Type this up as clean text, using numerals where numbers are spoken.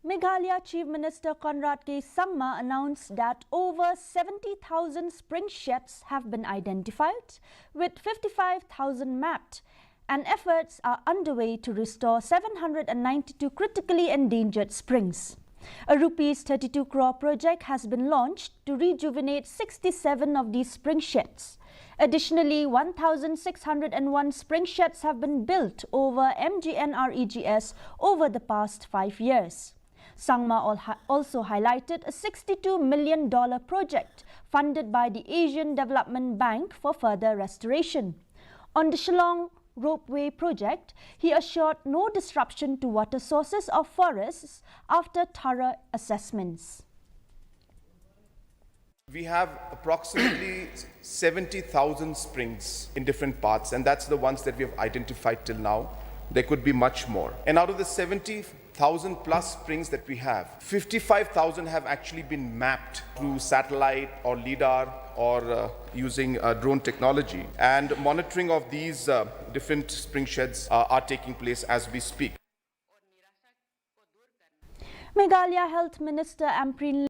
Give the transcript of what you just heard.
Meghalaya Chief Minister Conrad K. Sangma announced that over 70,000 spring sheds have been identified, with 55,000 mapped, and efforts are underway to restore 792 critically endangered springs. A Rs 32 crore project has been launched to rejuvenate 67 of these spring sheds. Additionally, 1,601 spring sheds have been built over MGNREGS over the past 5 years. Sangma also highlighted a $62 million project funded by the Asian Development Bank for further restoration. On the Shillong Ropeway project, he assured no disruption to water sources or forests after thorough assessments. We have approximately 70,000 springs in different parts, and that's the ones that we have identified till now. There could be much more. And out of the 70,000 plus springs that we have, 55,000 have actually been mapped through satellite or LIDAR or using drone technology. And monitoring of these different spring sheds are taking place as we speak. Meghalaya Health Minister Amprin